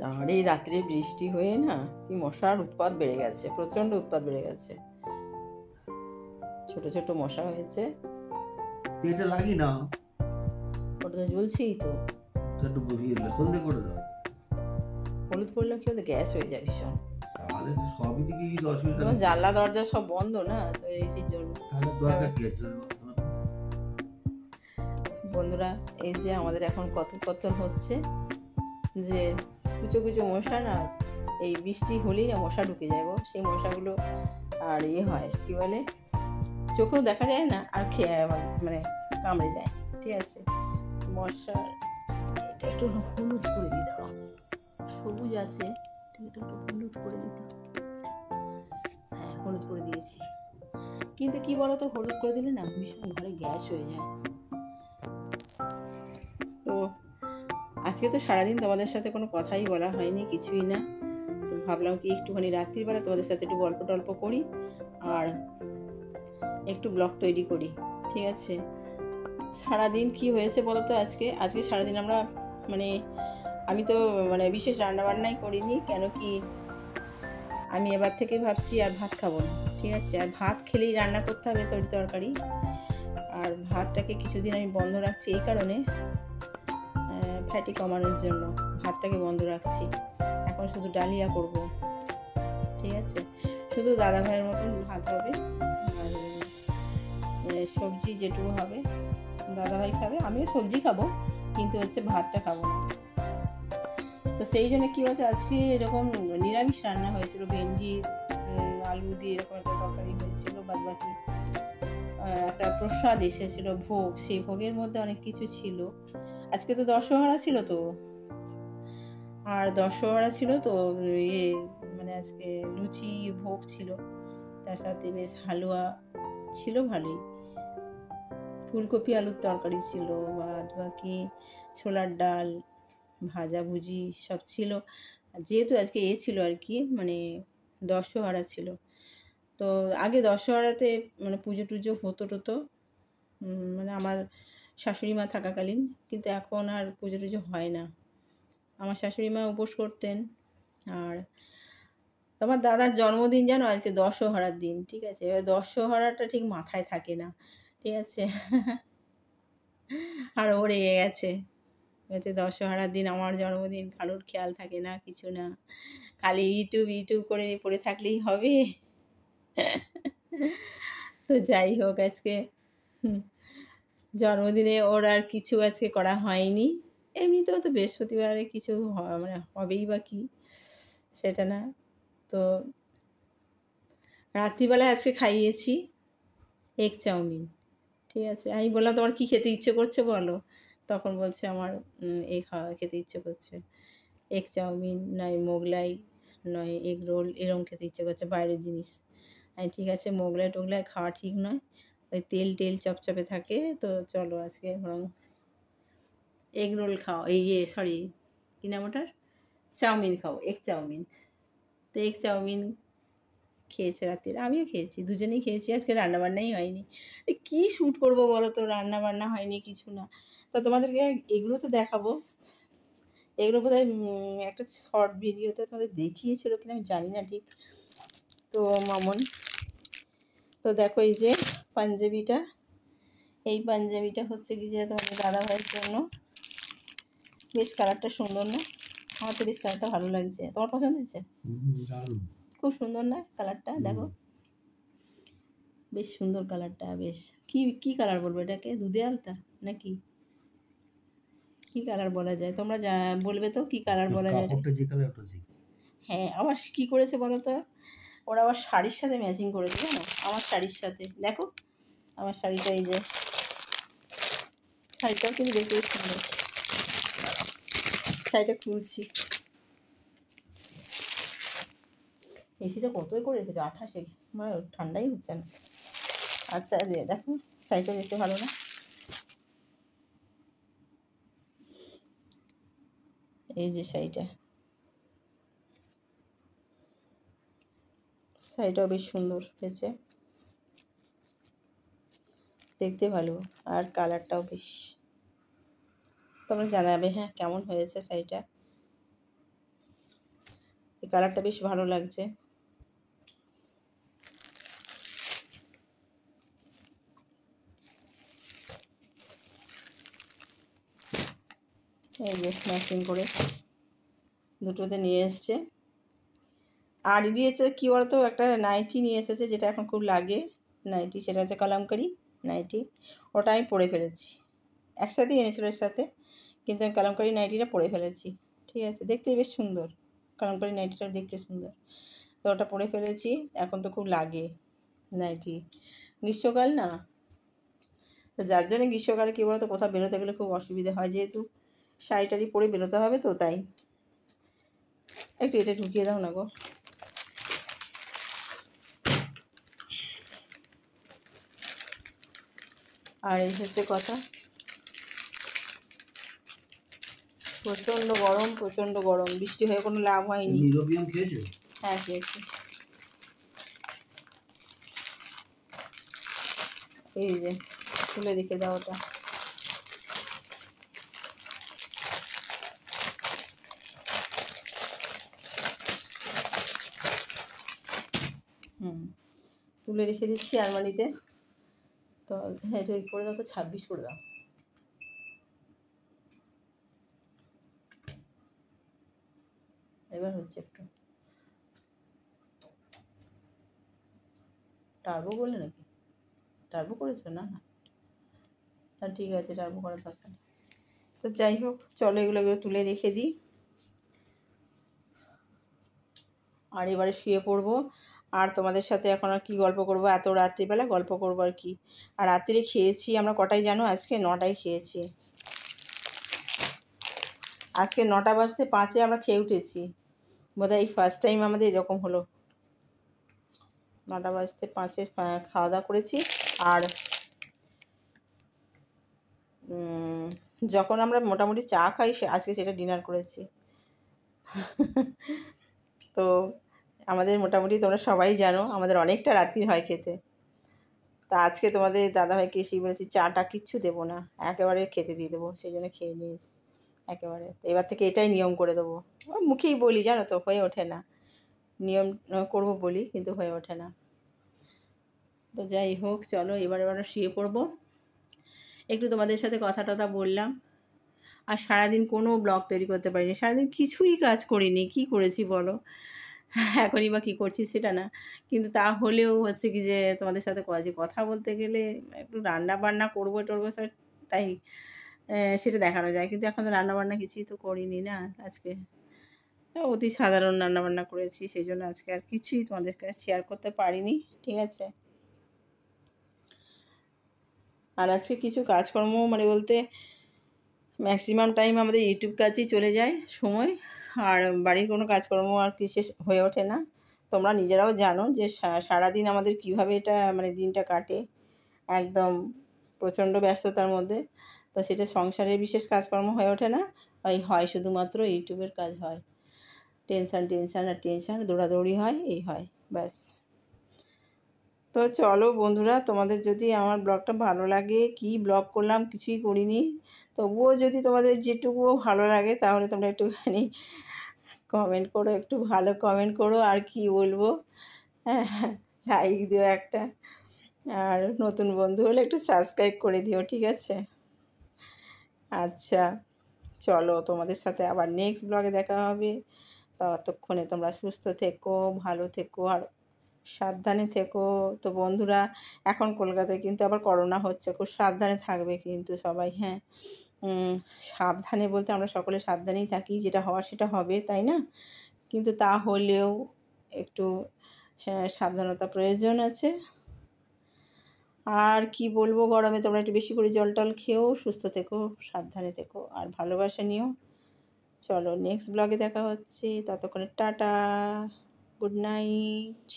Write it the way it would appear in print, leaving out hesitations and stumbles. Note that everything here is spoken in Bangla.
আর এই রাত্রে বৃষ্টি হয়ে না কি মশার উৎপাত বেড়ে গেছে, প্রচণ্ড উৎপাত বেড়ে গেছে। ছোট ছোট মশা হয়েছে। এটা লাগি না, ওটা তো জ্বলছেই তো। একটু হলদে করে দাও। হলুদ করলে কি হতে গ্যাস হয়ে যায় ভীষণ। তাহলে তো সবই দিকে অসুবিধা। তোমার জানলা দরজা সব বন্ধ না, এসির জন্য। তাহলে দরকার কি আছে? বন্ধুরা, এই যে আমাদের এখন কথোপকথন হচ্ছে যে কুচো কুচো মশা না, এই বৃষ্টি হলেই না মশা ঢুকে যায় গো। সেই মশাগুলো আর হয় কি বলে, চোখেও দেখা যায় না, আর খেয়ে মানে কামড়ে যায়। ঠিক আছে, মশার এটা একটু হলুদ করে দিয়ে দাও। সবুজ আছে, একটু হলুদ করে দিতে। হ্যাঁ, হলুদ করে দিয়েছি। কিন্তু কি বলতো, হলুদ করে দিলে না ভীষণ ঘরে গ্যাস হয়ে যায়। তো আজকে তো সারাদিন তোমাদের সাথে কোনো কথাই বলা হয়নি, কিছুই না। তো ভাবলাম কি একটুখানি রাত্রিবেলা তোমাদের সাথে একটু গল্প টল্প করি আর একটু ব্লগ তৈরি করি। ঠিক আছে, সারাদিন কি হয়েছে বলো তো। আজকে সারাদিন আমরা মানে আমি তো মানে বিশেষ রান্নাবান্নাই করিনি, কেন কি আমি এবার থেকে ভাবছি আর ভাত খাবো না। ঠিক আছে, আর ভাত খেলেই রান্না করতে হবে তরকারি, আর ভাতটাকে কিছুদিন আমি বন্ধ রাখছি এই কারণে, ফ্যাটি কমানোর জন্য ভাতটাকে বন্ধ রাখছি। এখন শুধু ডালিয়া করব। ঠিক আছে, শুধু দাদা ভাইয়ের মতন ভাত হবে, আর সবজি যেটুকু হবে দাদা ভাই খাবে, আমিও সবজি খাবো, কিন্তু হচ্ছে ভাতটা খাবো না। তো সেই জন্য কি হয়েছে, আজকে এরকম নিরামিষ রান্না হয়েছিল, ভেন্ডি আলু দিয়ে এরকম একটা তরকারি হয়েছিল। বাদ বাকি একটা প্রসাদ এসেছিল, ভোগ, সেই ভোগের মধ্যে অনেক কিছু ছিল। আজকে তো দশহরা ছিল, তো আর দশহরা ছিল তো মানে আজকে লুচি ভোগ ছিল, তার সাথে বেশ হালুয়া ছিল, ভালোই। ফুলকপি আলুর তরকারি ছিল, বাদ বাকি ছোলার ডাল, ভাজাভুজি সব ছিল। যেহেতু আজকে ছিল আর কি, মানে দশহরা ছিল। তো আগে দশহরাতে মানে পুজো টুজো হতো, মানে আমার শাশুড়ি মা থাকাকালীন, কিন্তু এখন আর পুজো টুজো হয় না। আমার শাশুড়ি মা উপোস করতেন। আর তোমার দাদার জন্মদিন জানো আজকে দশহরার দিন। ঠিক আছে, এবার দশহরাটা ঠিক মাথায় থাকে না। ঠিক আছে, আর ও রেগে গেছে, বলছে দশহরার দিন আমার জন্মদিন, কারোর খেয়াল থাকে না, কিছু না, খালি ইউটিউব করে পড়ে থাকলেই হবে। তো যাই হোক, আজকে জন্মদিনে ওর আর কিছু আজকে করা হয়নি। এমনিতেও তো বৃহস্পতিবারে কিছু মানে হবেই বা কি, সেটা না। তো রাত্রিবেলায় আজকে খাইয়েছি এগ চাউমিন। ঠিক আছে, আমি বললাম তোমার কী খেতে ইচ্ছে করছে বলো, তখন বলছে আমার এই খেতে ইচ্ছে করছে, এগ চাউমিন নয় মোগলাই নয় এগ রোল, এরকম খেতে ইচ্ছে করছে, বাইরের জিনিস। আমি ঠিক আছে, মোগলাই টোগলাই খাওয়া ঠিক নয়, ওই তেল চপচপে থাকে, তো চলো আজকে বরং এগ রোল খাও, সরি কী নাম ওটার, চাউমিন খাও, এগ চাউমিন। তো এগ চাউমিন খেয়েছে রাত্রিরে, আমিও খেয়েছি, দুজনেই খেয়েছি। আজকে রান্নাবান্নাই হয়নি। কী শ্যুট করবো বলো তো, রান্নাবান্না হয়নি, কিছু না। তা তোমাদেরকে এগুলো তো দেখাবো, এগুলো বোধ হয় একটা শর্ট ভিডিওতে তোমাদের দেখিয়েছিল কিনা আমি জানি না ঠিক। তো মামন, তো দেখো এই যে পাঞ্জাবিটা, এই পাঞ্জাবিটা হচ্ছে কি যে তোমাদের দাদা ভাইয়ের জন্য। বেশ কালারটা সুন্দর না? আমার তো বেশ কালারটা ভালো লাগছে, তোমার পছন্দ হয়েছে? খুব সুন্দর না কালারটা? দেখো বেশ সুন্দর কালারটা, বেশ কি কালার বলবো এটাকে, দুধে আলতা নাকি কি কালার বলা যায়, তোমরা বলবে তো কি কালার বলা যায়। হ্যাঁ, আবার কি করেছে বলো তো, ওরা আবার শাড়ির সাথে ম্যাচিং করেছে জানো, আমার শাড়ির সাথে। দেখো আমার শাড়িটা, এই যে শাড়িটাও কিন্তু দেখতে সুন্দর। শাড়িটা খুলছি, এসিটা কতই করে রেখেছে, 28-এ, মানে ঠান্ডাই হচ্ছে না। আচ্ছা যে দেখো শাড়িটা দেখতে ভালো না? এই যে শাড়িটাও বেশ সুন্দর হয়েছে, দেখতে ভালো, আর কালারটাও বেশ। তোমরা জানাবে হ্যাঁ কেমন হয়েছে শাড়িটা। এই কালারটা বেশ ভালো লাগছে। এই যে ম্যাচিং করে দুটোতে নিয়ে এসছে। আর দিয়েছে কী বলতো, একটা নাইটি নিয়ে এসেছে যেটা এখন খুব লাগে নাইটি, সেটা হচ্ছে কালামকারি নাইটি। ওটা আমি পরে ফেলেছি, একসাথেই এনেছিল এর সাথে, কিন্তু আমি কালামকারি নাইটিটা পরে ফেলেছি। ঠিক আছে, দেখতে বেশ সুন্দর, কালামকারি নাইটিটা দেখতে সুন্দর, তো ওটা পরে ফেলেছি। এখন তো খুব লাগে নাইটি, গ্রীষ্মকাল না, তো যার জন্য গ্রীষ্মকালে কী বলতো কোথাও বেরোতে গেলে খুব অসুবিধা হয়, যেহেতু শাড়ি টাড়ি পরে বেরোতে হবে, তো তাই। একটু এটা ঢুকিয়ে দাও না গো। আর এই হচ্ছে কথা, প্রচণ্ড গরম, প্রচণ্ড গরম, বৃষ্টি হয়ে কোনো লাভ হয়নি। নিউরোবিয়াম খেয়েছো? হ্যাঁ খেয়েছি। এই যে তুলে রেখে দাও ওটা। তুলে রেখে দিচ্ছি আলমারিতে। তো হ্যাঁ এটা করে দাও তো, 26 করে দাও। এবার হচ্ছে একটু টার্বো বলে নাকি, টার্বো করেছো? না না, ঠিক আছে, টার্বো করার দরকার নেই। তো যাই হোক, চলো এগুলো তুলে রেখে দিই। আর এবারে শুয়ে পড়বো। আর তোমাদের সাথে এখন আর কী গল্প করবো, এত রাত্রিবেলা গল্প করবো আর কি। আর রাত্রিরে খেয়েছি আমরা কটায় জানো? আজকে 9টায় খেয়েছি। আজকে 9টা বাজতে 5-এ আমরা খেয়ে উঠেছি, বোধহয় এই ফার্স্ট টাইম আমাদের এরকম হলো। 9টা বাজতে 5-এ খাওয়া দাওয়া করেছি। আর যখন আমরা মোটামুটি চা খাই, আজকে সেটা ডিনার করেছি। তো আমাদের মোটামুটি তোমরা সবাই জানো আমাদের অনেকটা রাত্রি হয় খেতে। তা আজকে তোমাদের দাদাভাইকে এসেই বলেছি চাটা কিচ্ছু দেবো না, একেবারে খেতে দিয়ে দেবো, সেই জন্য খেয়ে নিয়েছি একেবারে। তো এবার থেকে এটাই নিয়ম করে দেবো। মুখেই বলি, জানো তো, হয়ে ওঠে না, নিয়ম করব বলি কিন্তু হয়ে ওঠে না। তো যাই হোক, চলো এবার শুয়ে পড়বো। একটু তোমাদের সাথে কথা টথা বললাম। আর সারাদিন কোনো ব্লগ তৈরি করতে পারিনি, সারাদিন কিছুই কাজ করিনি। কি করেছি বলো? এখনই বা কী করছি সেটা না, কিন্তু তা হলেও হচ্ছে কি যে তোমাদের সাথে কথা বলতে গেলে একটু রান্না বান্না করবো টরবো, তাই সেটা দেখানো যায়। কিন্তু এখন তো রান্নাবান্না কিছুই তো করিনি না আজকে, অতি সাধারণ রান্নাবান্না করেছি, সেই জন্য আজকে আর কিছুই তোমাদের কাছে শেয়ার করতে পারিনি। ঠিক আছে, আর আজকে কিছু কাজকর্ম মানে বলতে ম্যাক্সিমাম টাইম আমাদের ইউটিউব কাজেই চলে যায় সময়, আর বাড়ির কোনো কাজকর্ম আর কি শেষ হয়ে ওঠে না। তোমরা নিজেরাও জানো যে সারাদিন আমাদের কিভাবে এটা মানে দিনটা কাটে, একদম প্রচণ্ড ব্যস্ততার মধ্যে। তো সেটা সংসারের বিশেষ কাজকর্ম হয়ে ওঠে না, ওই হয় শুধুমাত্র ইউটিউবের কাজ হয়। টেনশান আর টেনশান, দৌড়াদৌড়ি হয়, এই হয়, ব্যাস। তো চলো বন্ধুরা, তোমাদের যদি আমার ব্লগটা ভালো লাগে, কি ব্লগ করলাম কিছুই করিনি, তবুও যদি তোমাদের যেটুকুও ভালো লাগে তাহলে তোমরা একটুখানি কমেন্ট করো, একটু ভালো কমেন্ট করো। আর কি বলবো, হ্যাঁ, লাইক দিও একটা, আর নতুন বন্ধু হলে একটু সাবস্ক্রাইব করে দিও, ঠিক আছে? আচ্ছা, চলো তোমাদের সাথে আবার নেক্সট ব্লগে দেখা হবে। ততক্ষণে তোমরা সুস্থ থেকো, ভালো থেকো, আর সাবধানে থেকো। তো বন্ধুরা, এখন কলকাতায় কিন্তু আবার করোনা হচ্ছে, খুব সাবধানে থাকবে কিন্তু সবাই। হ্যাঁ, সাবধানে বলতে আমরা সকলে সাবধানেই থাকি, যেটা হওয়ার সেটা হবে, তাই না? কিন্তু তা হলেও একটু সাবধানতা প্রয়োজন আছে। আর কি বলবো, গরমে তোমরা একটু বেশি করে জল টল খেও, সুস্থ থেকো, সাবধানে থেকো, আর ভালোবাসা নিও। চলো নেক্সট ব্লগে দেখা হচ্ছে, ততক্ষণে টাটা, গুড নাইট।